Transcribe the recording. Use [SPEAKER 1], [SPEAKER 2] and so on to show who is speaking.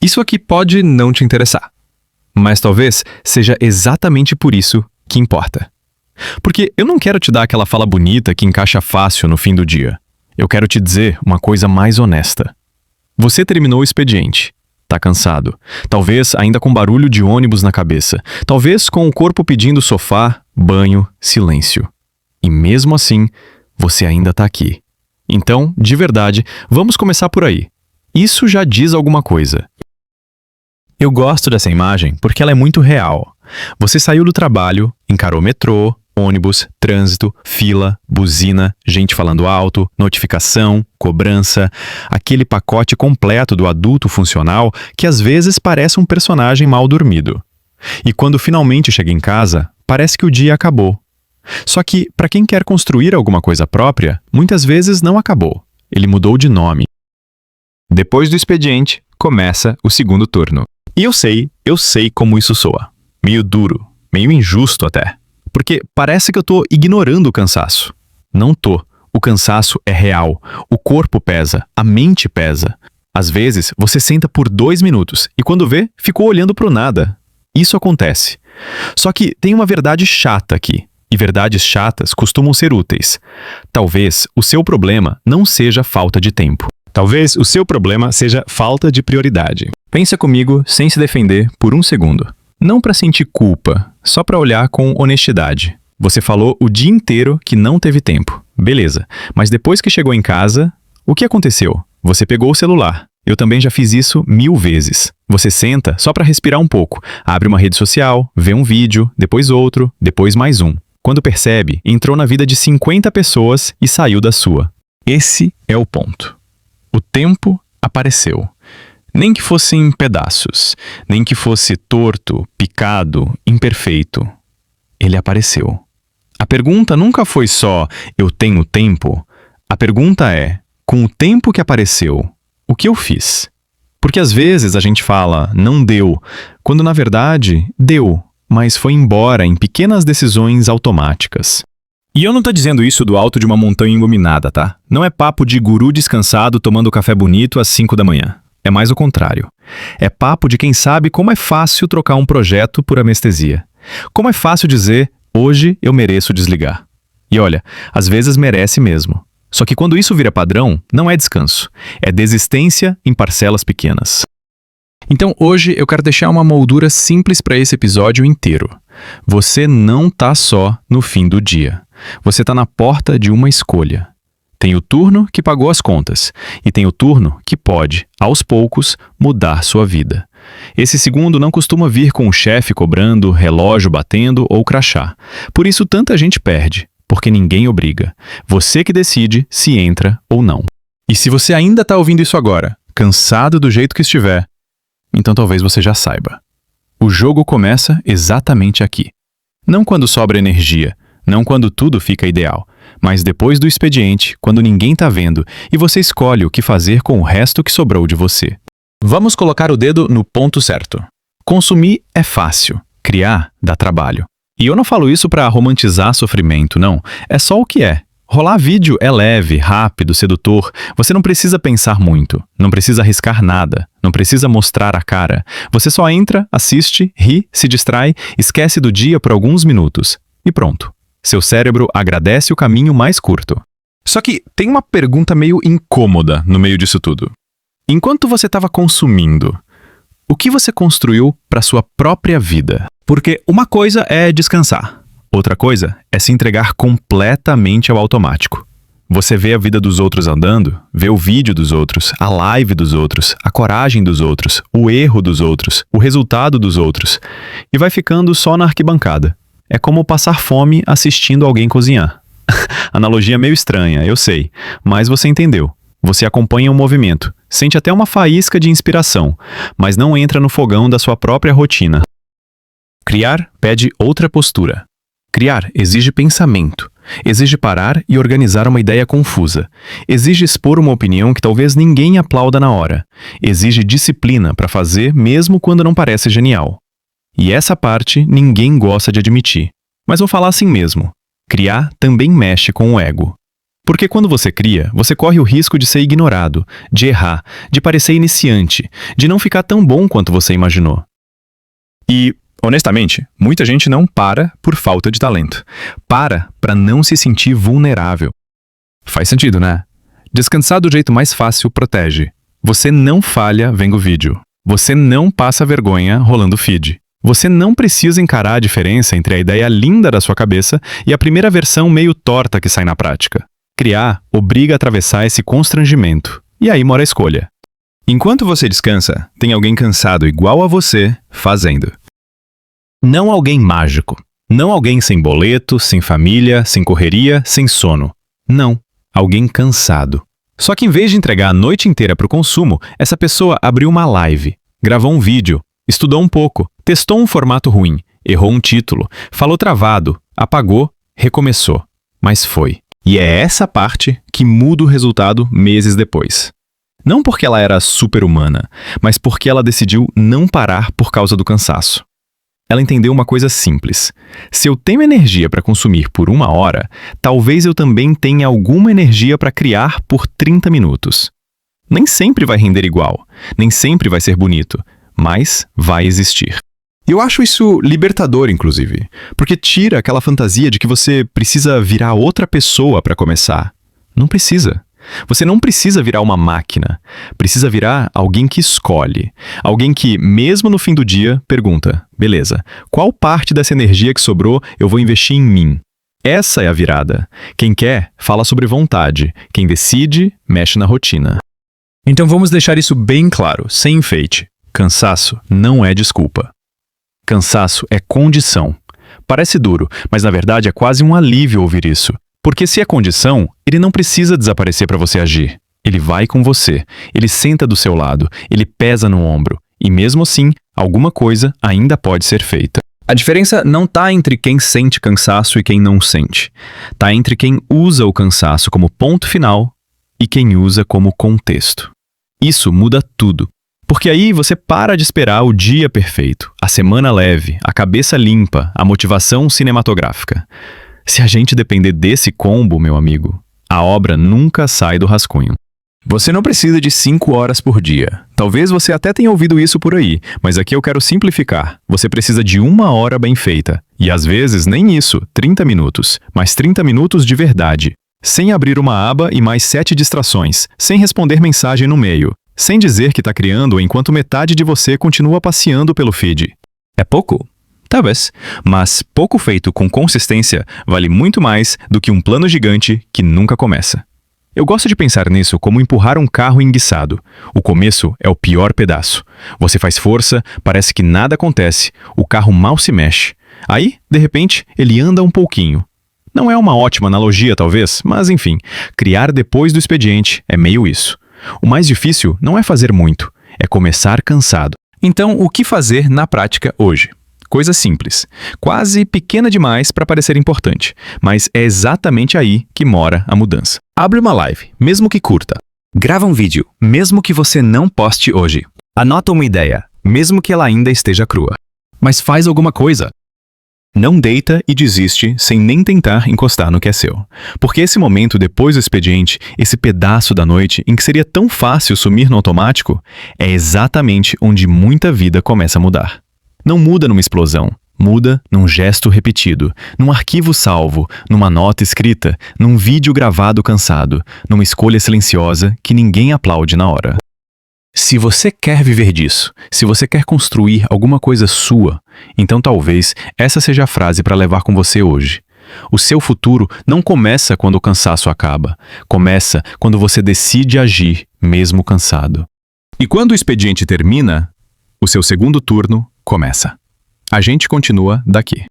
[SPEAKER 1] Isso aqui pode não te interessar, mas talvez seja exatamente por isso que importa. Porque eu não quero te dar aquela fala bonita que encaixa fácil no fim do dia. Eu quero te dizer uma coisa mais honesta. Você terminou o expediente. Tá cansado. Talvez ainda com barulho de ônibus na cabeça. Talvez com o corpo pedindo sofá, banho, silêncio. E mesmo assim, você ainda tá aqui. Então, de verdade, vamos começar por aí. Isso já diz alguma coisa. Eu gosto dessa imagem porque ela é muito real. Você saiu do trabalho, encarou metrô, ônibus, trânsito, fila, buzina, gente falando alto, notificação, cobrança, aquele pacote completo do adulto funcional que às vezes parece um personagem mal dormido. E quando finalmente chega em casa, parece que o dia acabou. Só que, para quem quer construir alguma coisa própria, muitas vezes não acabou. Ele mudou de nome. Depois do expediente, começa o segundo turno. E eu sei como isso soa. Meio duro, meio injusto até. Porque parece que eu tô ignorando o cansaço. Não tô. O cansaço é real. O corpo pesa. A mente pesa. Às vezes, você senta por 2 minutos e quando vê, ficou olhando pro nada. Isso acontece. Só que tem uma verdade chata aqui. E verdades chatas costumam ser úteis. Talvez o seu problema não seja falta de tempo. Talvez o seu problema seja falta de prioridade. Pensa comigo sem se defender por um segundo. Não para sentir culpa, só para olhar com honestidade. Você falou o dia inteiro que não teve tempo. Beleza, mas depois que chegou em casa, o que aconteceu? Você pegou o celular. Eu também já fiz isso 1000 vezes. Você senta só para respirar um pouco, abre uma rede social, vê um vídeo, depois outro, depois mais um. Quando percebe, entrou na vida de 50 pessoas e saiu da sua. Esse é o ponto. O tempo apareceu. Nem que fosse em pedaços, nem que fosse torto, picado, imperfeito. Ele apareceu. A pergunta nunca foi só, eu tenho tempo? A pergunta é, com o tempo que apareceu, o que eu fiz? Porque às vezes a gente fala, não deu, quando na verdade, deu, mas foi embora em pequenas decisões automáticas. E eu não tô dizendo isso do alto de uma montanha iluminada, tá? Não é papo de guru descansado tomando café bonito às 5 da manhã. É mais o contrário. É papo de quem sabe como é fácil trocar um projeto por anestesia. Como é fácil dizer, hoje eu mereço desligar. E olha, às vezes merece mesmo. Só que quando isso vira padrão, não é descanso. É desistência em parcelas pequenas. Então hoje eu quero deixar uma moldura simples para esse episódio inteiro. Você não tá só no fim do dia. Você tá na porta de uma escolha. Tem o turno que pagou as contas e tem o turno que pode, aos poucos, mudar sua vida. Esse segundo não costuma vir com o chefe cobrando, relógio batendo ou crachá. Por isso tanta gente perde, porque ninguém obriga. Você que decide se entra ou não. E se você ainda está ouvindo isso agora, cansado do jeito que estiver, então talvez você já saiba. O jogo começa exatamente aqui. Não quando sobra energia, não quando tudo fica ideal, mas depois do expediente, quando ninguém tá vendo e você escolhe o que fazer com o resto que sobrou de você. Vamos colocar o dedo no ponto certo. Consumir é fácil, criar dá trabalho. E eu não falo isso para romantizar sofrimento, não. É só o que é. Rolar vídeo é leve, rápido, sedutor. Você não precisa pensar muito, não precisa arriscar nada, não precisa mostrar a cara. Você só entra, assiste, ri, se distrai, esquece do dia por alguns minutos e pronto. Seu cérebro agradece o caminho mais curto. Só que tem uma pergunta meio incômoda no meio disso tudo. Enquanto você estava consumindo, o que você construiu para sua própria vida? Porque uma coisa é descansar, outra coisa é se entregar completamente ao automático. Você vê a vida dos outros andando, vê o vídeo dos outros, a live dos outros, a coragem dos outros, o erro dos outros, o resultado dos outros, e vai ficando só na arquibancada. É como passar fome assistindo alguém cozinhar. Analogia meio estranha, eu sei, mas você entendeu. Você acompanha o movimento, sente até uma faísca de inspiração, mas não entra no fogão da sua própria rotina. Criar pede outra postura. Criar exige pensamento, exige parar e organizar uma ideia confusa, exige expor uma opinião que talvez ninguém aplauda na hora, exige disciplina para fazer mesmo quando não parece genial. E essa parte ninguém gosta de admitir. Mas vou falar assim mesmo. Criar também mexe com o ego. Porque quando você cria, você corre o risco de ser ignorado, de errar, de parecer iniciante, de não ficar tão bom quanto você imaginou. E, honestamente, muita gente não para por falta de talento. Para não se sentir vulnerável. Faz sentido, né? Descansar do jeito mais fácil protege. Você não falha vendo vídeo. Você não passa vergonha rolando feed. Você não precisa encarar a diferença entre a ideia linda da sua cabeça e a primeira versão meio torta que sai na prática. Criar obriga a atravessar esse constrangimento. E aí mora a escolha. Enquanto você descansa, tem alguém cansado igual a você fazendo. Não alguém mágico. Não alguém sem boleto, sem família, sem correria, sem sono. Não. Alguém cansado. Só que em vez de entregar a noite inteira para o consumo, essa pessoa abriu uma live, gravou um vídeo, estudou um pouco, testou um formato ruim, errou um título, falou travado, apagou, recomeçou. Mas foi. E é essa parte que muda o resultado meses depois. Não porque ela era super-humana, mas porque ela decidiu não parar por causa do cansaço. Ela entendeu uma coisa simples. Se eu tenho energia para consumir por 1 hora, talvez eu também tenha alguma energia para criar por 30 minutos. Nem sempre vai render igual, nem sempre vai ser bonito, mas vai existir. Eu acho isso libertador, inclusive, porque tira aquela fantasia de que você precisa virar outra pessoa para começar. Não precisa. Você não precisa virar uma máquina. Precisa virar alguém que escolhe. Alguém que, mesmo no fim do dia, pergunta: beleza, qual parte dessa energia que sobrou eu vou investir em mim? Essa é a virada. Quem quer, fala sobre vontade. Quem decide, mexe na rotina. Então vamos deixar isso bem claro, sem enfeite. Cansaço não é desculpa. Cansaço é condição. Parece duro, mas na verdade é quase um alívio ouvir isso. Porque se é condição, ele não precisa desaparecer para você agir. Ele vai com você, ele senta do seu lado, ele pesa no ombro. E mesmo assim, alguma coisa ainda pode ser feita. A diferença não está entre quem sente cansaço e quem não sente. Está entre quem usa o cansaço como ponto final e quem usa como contexto. Isso muda tudo. Porque aí você para de esperar o dia perfeito, a semana leve, a cabeça limpa, a motivação cinematográfica. Se a gente depender desse combo, meu amigo, a obra nunca sai do rascunho. Você não precisa de 5 horas por dia. Talvez você até tenha ouvido isso por aí, mas aqui eu quero simplificar. Você precisa de 1 hora bem feita. E às vezes nem isso, 30 minutos. Mas 30 minutos de verdade. Sem abrir uma aba e mais 7 distrações. Sem responder mensagem no meio. Sem dizer que está criando enquanto metade de você continua passeando pelo feed. É pouco? Talvez, mas pouco feito com consistência vale muito mais do que um plano gigante que nunca começa. Eu gosto de pensar nisso como empurrar um carro enguiçado. O começo é o pior pedaço. Você faz força, parece que nada acontece, o carro mal se mexe. Aí, de repente, ele anda um pouquinho. Não é uma ótima analogia, talvez, mas enfim, criar depois do expediente é meio isso. O mais difícil não é fazer muito, é começar cansado. Então, o que fazer na prática hoje? Coisa simples, quase pequena demais para parecer importante, mas é exatamente aí que mora a mudança. Abre uma live, mesmo que curta. Grava um vídeo, mesmo que você não poste hoje. Anota uma ideia, mesmo que ela ainda esteja crua. Mas faz alguma coisa. Não deita e desiste sem nem tentar encostar no que é seu. Porque esse momento depois do expediente, esse pedaço da noite em que seria tão fácil sumir no automático, é exatamente onde muita vida começa a mudar. Não muda numa explosão, muda num gesto repetido, num arquivo salvo, numa nota escrita, num vídeo gravado cansado, numa escolha silenciosa que ninguém aplaude na hora. Se você quer viver disso, se você quer construir alguma coisa sua, então talvez essa seja a frase para levar com você hoje. O seu futuro não começa quando o cansaço acaba, começa quando você decide agir, mesmo cansado. E quando o expediente termina, o seu segundo turno começa. A gente continua daqui.